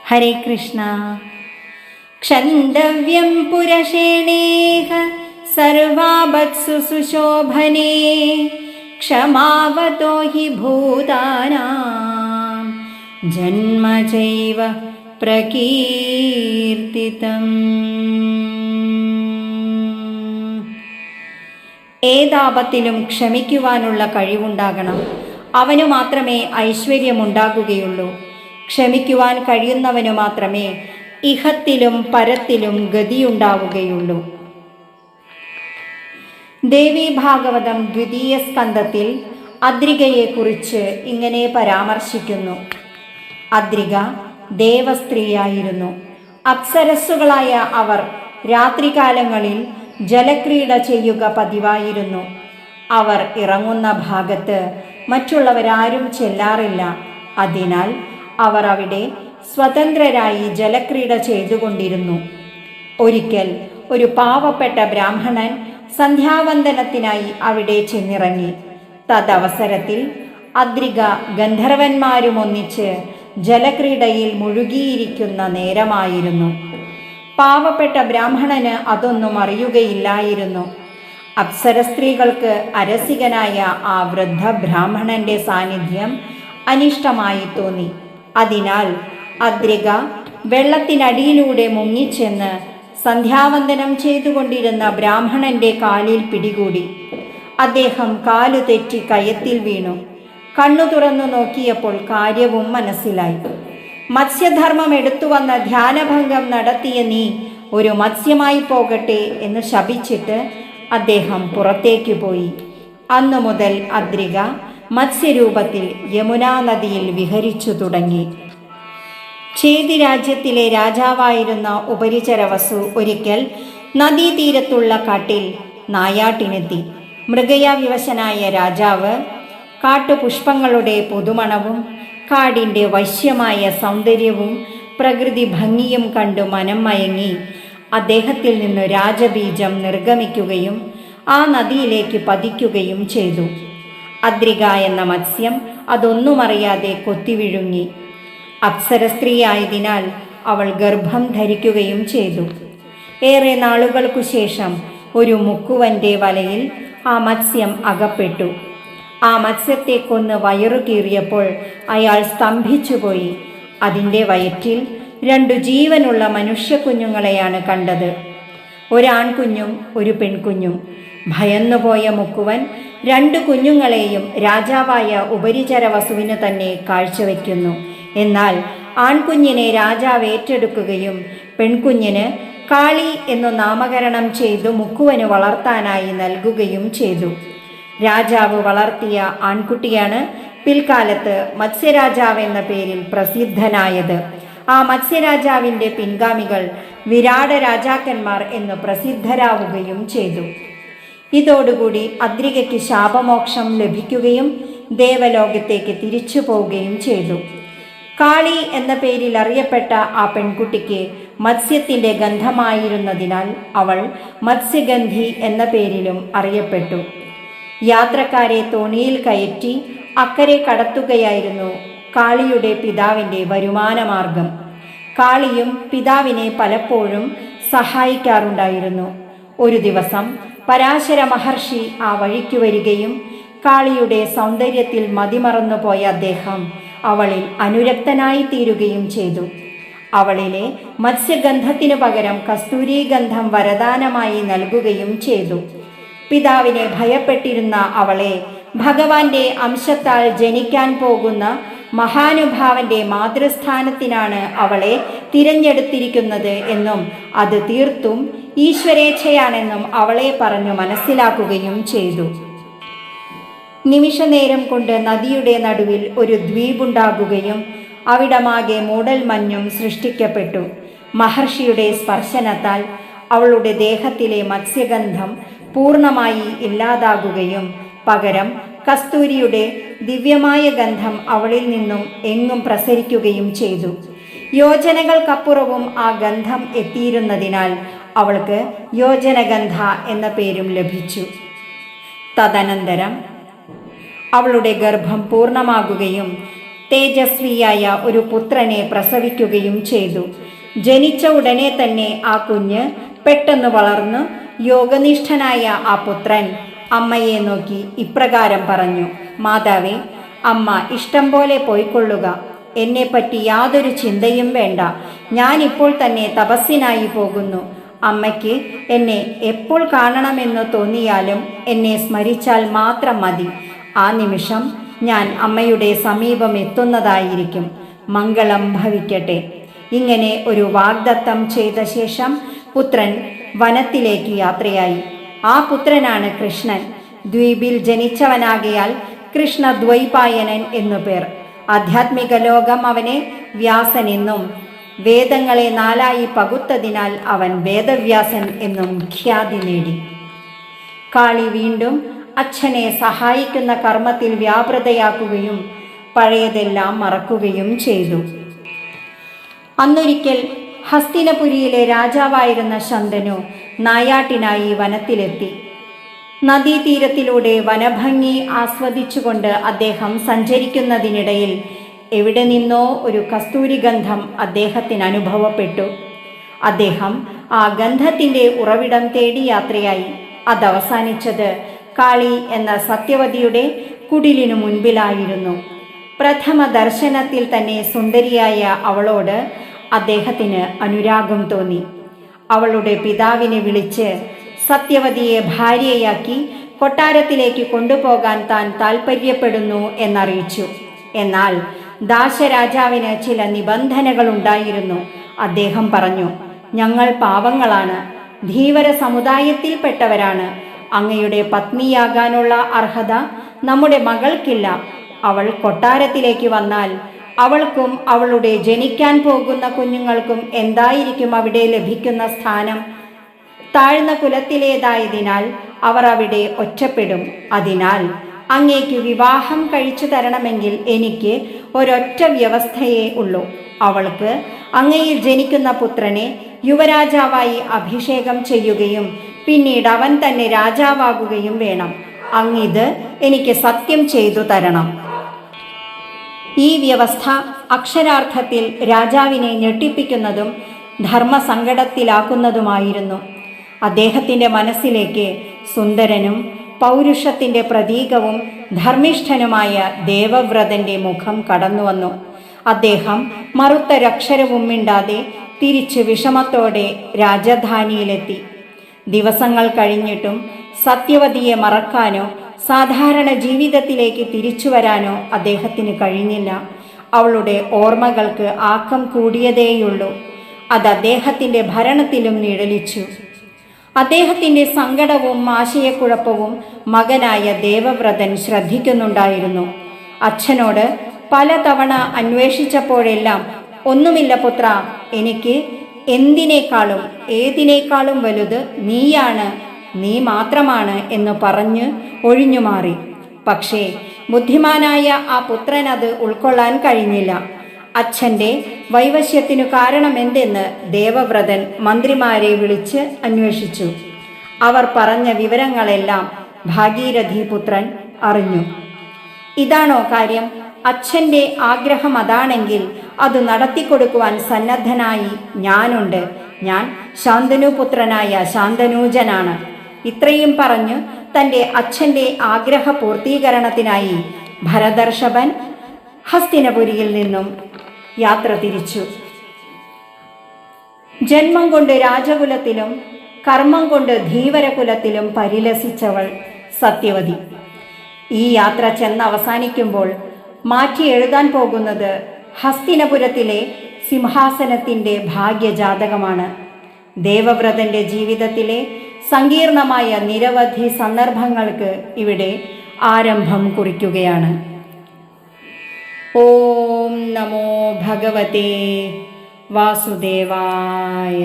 ഹരേ Krishna. ക്ഷന്തവ്യം പുരഷേണേഹ സർവാപത്സു സുശോഭനേ ക്ഷമാവതോ he ഭൂതാനാം ജന്മ ചൈവ പ്രകീർത്തിതം. ഏതാപത്തിലും ക്ഷമിക്കുവാനുള്ള കഴിവുണ്ടാകണം. അവനു മാത്രമേ ഐശ്വര്യമുണ്ടാകുകയുള്ളൂ. ക്ഷമിക്കുവാൻ കഴിയുന്നവനു മാത്രമേ ഇഹത്തിലും പരത്തിലും ഗതിയുണ്ടാവുകയുള്ളൂ. ദേവി ഭാഗവതം 2ാം സ്കന്ധത്തിൽ അദ്രികയെക്കുറിച്ച് ഇങ്ങനെ പരാമർശിക്കുന്നു. അദ്രിക ദേവസ്ത്രീയായിരുന്നു. അപ്സരസ്സുകളായ അവർ രാത്രികാലങ്ങളിൽ ജലക്രീഡ ചെയ്യുക പതിവായിരുന്നു. അവർ ഇറങ്ങുന്ന ഭാഗത്ത് മറ്റുള്ളവരാരും ചെല്ലാറില്ല. അതിനാൽ അവർ അവിടെ സ്വതന്ത്രരായി ജലക്രീഡ ചെയ്തുകൊണ്ടിരുന്നു. ഒരിക്കൽ ഒരു പാവപ്പെട്ട ബ്രാഹ്മണൻ സന്ധ്യാവന്ദനത്തിനായി അവിടെ ചെന്നിറങ്ങി. തദവസരത്തിൽ അദ്രിക ഗന്ധർവന്മാരുമൊന്നിച്ച് ജലക്രീഡയിൽ മുഴുകിയിരിക്കുന്ന നേരമായിരുന്നു. പാവപ്പെട്ട ബ്രാഹ്മണന് അതൊന്നും അറിയുകയില്ലായിരുന്നു. അപ്സര സ്ത്രീകൾക്ക് അരസികനായ ആ വൃദ്ധ ബ്രാഹ്മണന്റെ സാന്നിധ്യം അനിഷ്ടമായി തോന്നി. അതിനാൽ അദ്രിക വെള്ളത്തിനടിയിലൂടെ മുങ്ങിച്ചെന്ന് സന്ധ്യാവന്ദനം ചെയ്തുകൊണ്ടിരുന്ന ബ്രാഹ്മണന്റെ കാലിൽ പിടികൂടി. അദ്ദേഹം കാലു തെറ്റി കയത്തിൽ വീണു. കണ്ണു തുറന്നു നോക്കിയപ്പോൾ കാര്യവും മനസ്സിലായി. മത്സ്യധർമ്മം എടുത്തുവന്ന ധ്യാനഭംഗം നടത്തിയ നീ ഒരു മത്സ്യമായി പോകട്ടെ എന്ന് ശപിച്ചിട്ട് അദ്ദേഹം പുറത്തേക്ക് പോയി. അന്നു മുതൽ അദ്രിക മത്സ്യരൂപത്തിൽ യമുനാ നദിയിൽ വിഹരിച്ചു തുടങ്ങി. ചേതി രാജ്യത്തിലെ രാജാവായിരുന്ന ഉപരിചരവസു ഒരിക്കൽ നദീതീരത്തുള്ള കാട്ടിൽ നായാട്ടിനെത്തി. മൃഗയാവിവശനായ രാജാവ് കാട്ടുപുഷ്പങ്ങളുടെ പുതുമണവും കാടിൻ്റെ വശ്യമായ സൗന്ദര്യവും പ്രകൃതി ഭംഗിയും കണ്ടു മനം മയങ്ങി അദ്ദേഹത്തിൽ നിന്ന് രാജബീജം നിർഗമിക്കുകയും ആ നദിയിലേക്ക് പതിക്കുകയും ചെയ്തു. അദ്രിക എന്ന മത്സ്യം അതൊന്നുമറിയാതെ കൊത്തിവിഴുങ്ങി. അപ്സര സ്ത്രീയായതിനാൽ അവൾ ഗർഭം ധരിക്കുകയും ചെയ്തു. ഏറെ നാളുകൾക്കു ശേഷം ഒരു മുക്കുവന്റെ വലയിൽ ആ മത്സ്യം അകപ്പെട്ടു. ആ മത്സ്യത്തെ കൊന്ന് വയറു കീറിയപ്പോൾ അയാൾ സ്തംഭിച്ചുപോയി. അതിൻ്റെ വയറ്റിൽ 2 ജീവനുള്ള മനുഷ്യക്കുഞ്ഞുങ്ങളെയാണ് കണ്ടത്. ഒരാൺകുഞ്ഞും ഒരു പെൺകുഞ്ഞും. ഭയന്നുപോയ മുക്കുവൻ 2 കുഞ്ഞുങ്ങളെയും രാജാവായ ഉപരിചരവസുവിന് തന്നെ കാഴ്ചവെക്കുന്നു. എന്നാൽ ആൺകുഞ്ഞിനെ രാജാവ് ഏറ്റെടുക്കുകയും പെൺകുഞ്ഞിന് കാളി എന്നു നാമകരണം ചെയ്തു മുക്കുവന് വളർത്താനായി നൽകുകയും ചെയ്തു. രാജാവ് വളർത്തിയ ആൺകുട്ടിയാണ് പിൽക്കാലത്ത് മത്സ്യരാജാവ് എന്ന പേരിൽ പ്രസിദ്ധനായത്. ആ മത്സ്യരാജാവിൻ്റെ പിൻഗാമികൾ വിരാട രാജാക്കന്മാർ എന്ന് പ്രസിദ്ധരാവുകയും ചെയ്തു. ഇതോടുകൂടി അദ്രികയ്ക്ക് ശാപമോക്ഷം ലഭിക്കുകയും ദേവലോകത്തേക്ക് തിരിച്ചു പോവുകയും ചെയ്തു. കാളി എന്ന പേരിൽ അറിയപ്പെട്ട ആ പെൺകുട്ടിക്ക് മത്സ്യത്തിൻ്റെ ഗന്ധമായിരുന്നതിനാൽ അവൾ മത്സ്യഗന്ധി എന്ന പേരിലും അറിയപ്പെട്ടു. യാത്രക്കാരെ തോണിയിൽ കയറ്റി അക്കരെ കടത്തുകയായിരുന്നു കാളിയുടെ പിതാവിൻ്റെ വരുമാനമാർഗം. കാളിയും പിതാവിനെ പലപ്പോഴും സഹായിക്കാറുണ്ടായിരുന്നു. ഒരു ദിവസം പരാശര മഹർഷി ആ വഴിക്ക് വരികയും കാളിയുടെ സൗന്ദര്യത്തിൽ മതിമറന്നുപോയ അദ്ദേഹം അവളിൽ അനുരക്തനായി തീരുകയും ചെയ്തു. അവളിലെ മത്സ്യഗന്ധത്തിനു പകരം കസ്തൂരീഗന്ധം വരദാനമായി നൽകുകയും ചെയ്തു. പിതാവിനെ ഭയപ്പെട്ടിരുന്ന അവളെ ഭഗവാന്റെ അംശത്താൽ ജനിക്കാൻ പോകുന്ന മഹാനുഭാവന്റെ മാതൃസ്ഥാനത്തിനാണ് അവളെ തിരഞ്ഞെടുത്തിരിക്കുന്നത് എന്നും അത് തീർത്തും ഈശ്വരേച്ഛയാണെന്നും അവളെ പറഞ്ഞു മനസ്സിലാക്കുകയും ചെയ്തു. നിമിഷനേരം കൊണ്ട് നദിയുടെ നടുവിൽ ഒരു ദ്വീപുണ്ടാകുകയും അവിടമാകെ മൂടൽമഞ്ഞും സൃഷ്ടിക്കപ്പെട്ടു. മഹർഷിയുടെ സ്പർശനത്താൽ അവളുടെ ദേഹത്തിലെ മത്സ്യഗന്ധം പൂർണ്ണമായി ഇല്ലാതാകുകയും പകരം കസ്തൂരിയുടെ ദിവ്യമായ ഗന്ധം അവളിൽ നിന്നും എങ്ങും പ്രസരിക്കുകയും ചെയ്തു. യോജനകൾക്കപ്പുറവും ആ ഗന്ധം എത്തിയിരുന്നതിനാൽ അവൾക്ക് യോജനഗന്ധ എന്ന പേരും ലഭിച്ചു. തദനന്തരം അവളുടെ ഗർഭം പൂർണ്ണമാകുകയും തേജസ്വിയായ ഒരു പുത്രനെ പ്രസവിക്കുകയും ചെയ്തു. ജനിച്ച ഉടനെ തന്നെ ആ കുഞ്ഞ് പെട്ടെന്ന് വളർന്നു. യോഗനിഷ്ഠനായ ആ പുത്രൻ അമ്മയെ നോക്കി ഇപ്രകാരം പറഞ്ഞു: മാതാവേ, അമ്മ ഇഷ്ടം പോലെ പോയിക്കൊള്ളുക. എന്നെപ്പറ്റി യാതൊരു ചിന്തയും വേണ്ട. ഞാനിപ്പോൾ തന്നെ തപസ്സിനായി പോകുന്നു. അമ്മയ്ക്ക് എന്നെ എപ്പോൾ കാണണമെന്ന് തോന്നിയാലും എന്നെ സ്മരിച്ചാൽ മാത്രം മതി. ആ നിമിഷം ഞാൻ അമ്മയുടെ സമീപം എത്തുന്നതായിരിക്കും. മംഗളം ഭവിക്കട്ടെ. ഇങ്ങനെ ഒരു വാഗ്ദത്തം ചെയ്ത ശേഷം പുത്രൻ വനത്തിലേക്ക് യാത്രയായി. ആ പുത്രനാണ് കൃഷ്ണൻ. ദ്വീപിൽ ജനിച്ചവനാകയാൽ കൃഷ്ണദ്വൈപായനൻ എന്നു പേർ. ആധ്യാത്മിക ലോകം അവനെ വ്യാസൻ എന്നും വേദങ്ങളെ 4 പകുത്തതിനാൽ അവൻ വേദവ്യാസൻ എന്നും ഖ്യാതി നേടി. കാളി വീണ്ടും അച്ഛനെ സഹായിക്കുന്ന കർമ്മത്തിൽ വ്യാപൃതയാക്കുകയും പഴയതെല്ലാം മറക്കുകയും ചെയ്തു. അന്നൊരിക്കൽ ഹസ്തിനപുരിയിലെ രാജാവായിരുന്ന ശന്തനു നായാട്ടിനായി വനത്തിലെത്തി. നദീതീരത്തിലൂടെ വനഭംഗി ആസ്വദിച്ചുകൊണ്ട് അദ്ദേഹം സഞ്ചരിക്കുന്നതിനിടയിൽ എവിടെ നിന്നോ ഒരു കസ്തൂരിഗന്ധം അദ്ദേഹത്തിന് അനുഭവപ്പെട്ടു. അദ്ദേഹം ആ ഗന്ധത്തിൻ്റെ ഉറവിടം തേടി യാത്രയായി. അതവസാനിച്ചത് കാളി എന്ന സത്യവതിയുടെ കുടിലിനു മുൻപിലായിരുന്നു. പ്രഥമ ദർശനത്തിൽ തന്നെ സുന്ദരിയായ അവളോട് അദ്ദേഹത്തിന് അനുരാഗം തോന്നി. അവളുടെ പിതാവിനെ വിളിച്ച് സത്യവതിയെ ഭാര്യയാക്കി കൊട്ടാരത്തിലേക്ക് കൊണ്ടുപോകാൻ താൻ താൽപ്പര്യപ്പെടുന്നു എന്നറിയിച്ചു. എന്നാൽ ദാശരാജാവിന് ചില നിബന്ധനകളുണ്ടായിരുന്നു. അദ്ദേഹം പറഞ്ഞു: ഞങ്ങൾ പാവങ്ങളാണ്, ധീവര സമുദായത്തിൽപ്പെട്ടവരാണ്. അങ്ങയുടെ പത്നിയാകാനുള്ള അർഹത നമ്മുടെ മകൾക്കില്ല. അവൾ കൊട്ടാരത്തിലേക്ക് വന്നാൽ അവൾക്കും അവളുടെ ജനിക്കാൻ പോകുന്ന കുഞ്ഞുങ്ങൾക്കും എന്തായിരിക്കും അവിടെ ലഭിക്കുന്ന സ്ഥാനം? താഴ്ന്ന കുലത്തിലേതായതിനാൽ അവർ അവിടെ ഒറ്റപ്പെടും. അതിനാൽ അങ്ങേക്ക് വിവാഹം കഴിച്ചു തരണമെങ്കിൽ എനിക്ക് ഒരൊറ്റ വ്യവസ്ഥയേ ഉള്ളൂ. അവൾക്ക് അങ്ങയിൽ ജനിക്കുന്ന പുത്രനെ യുവരാജാവായി അഭിഷേകം ചെയ്യുകയും പിന്നീട് അവൻ തന്നെ രാജാവാകുകയും വേണം. അങ്ങിത് എനിക്ക് സത്യം ചെയ്തു തരണം. ഈ വ്യവസ്ഥ അക്ഷരാർത്ഥത്തിൽ രാജാവിനെ ഞെട്ടിപ്പിക്കുന്നതും ധർമ്മസങ്കടത്തിലാക്കുന്നതുമായിരുന്നു. അദ്ദേഹത്തിൻ്റെ മനസ്സിലേക്ക് സുന്ദരനും പൗരുഷത്തിൻ്റെ പ്രതീകവും ധർമ്മിഷ്ഠനുമായ ദേവവ്രതൻ്റെ മുഖം കടന്നുവന്നു. അദ്ദേഹം മറുത്തൊരക്ഷരവും മിണ്ടാതെ തിരിച്ച് വിഷമത്തോടെ രാജധാനിയിലെത്തി. ദിവസങ്ങൾ കഴിഞ്ഞിട്ടും സത്യവതിയെ മറക്കാനോ സാധാരണ ജീവിതത്തിലേക്ക് തിരിച്ചു വരാനോ അദ്ദേഹത്തിന് കഴിഞ്ഞില്ല. അവളുടെ ഓർമ്മകൾക്ക് ആക്കം കൂടിയതേയുള്ളൂ. അത് അദ്ദേഹത്തിൻ്റെ ഭരണത്തിലും നിഴലിച്ചു. അദ്ദേഹത്തിൻ്റെ സങ്കടവും ആശയക്കുഴപ്പവും മകനായ ദേവവ്രതൻ ശ്രദ്ധിക്കുന്നുണ്ടായിരുന്നു. അച്ഛനോട് പലതവണ അന്വേഷിച്ചപ്പോഴെല്ലാം ഒന്നുമില്ല പുത്ര, എനിക്ക് എന്തിനേക്കാളും ഏതിനേക്കാളും വലുത് നീയാണ്, നീ മാത്രമാണ് എന്ന് പറഞ്ഞ് ഒഴിഞ്ഞുമാറി. പക്ഷേ ബുദ്ധിമാനായ ആ പുത്രൻ അത് ഉൾക്കൊള്ളാൻ കഴിഞ്ഞില്ല. അച്ഛൻ്റെ വൈവശ്യത്തിനു കാരണമെന്തെന്ന് ദേവവ്രതൻ മന്ത്രിമാരെ വിളിച്ച് അന്വേഷിച്ചു. അവർ പറഞ്ഞ വിവരങ്ങളെല്ലാം ഭാഗീരഥി പുത്രൻ അറിഞ്ഞു. ഇതാണോ കാര്യം? അച്ഛൻ്റെ ആഗ്രഹം അതാണെങ്കിൽ അത് നടത്തിക്കൊടുക്കുവാൻ സന്നദ്ധനായി ഞാനുണ്ട്. ഞാൻ ശാന്തനുപുത്രനായ ശാന്തനൂജനാണ്. ഇത്രയും പറഞ്ഞ് തൻ്റെ അച്ഛൻ്റെ ആഗ്രഹ പൂർത്തീകരണത്തിനായി ഭരതർഷഭൻ ഹസ്തിനപുരിയിൽ നിന്നും യാത്ര തിരിച്ചു. ജന്മം കൊണ്ട് രാജകുലത്തിലും കർമ്മം കൊണ്ട് ധീവരകുലത്തിലും പരിലസിച്ചവൾ സത്യവതി. ഈ യാത്ര ചെന്നവസാനിക്കുമ്പോൾ മാറ്റി എഴുതാൻ പോകുന്നത് ഹസ്തിനപുരത്തിലെ സിംഹാസനത്തിൻ്റെ ഭാഗ്യജാതകമാണ്. ദേവവ്രതൻ്റെ ജീവിതത്തിലെ സങ്കീർണമായ നിരവധി സന്ദർഭങ്ങൾക്ക് ഇവിടെ ആരംഭം കുറിക്കുകയാണ്. ഓം നമോ ഭഗവതേ വാസുദേവായ.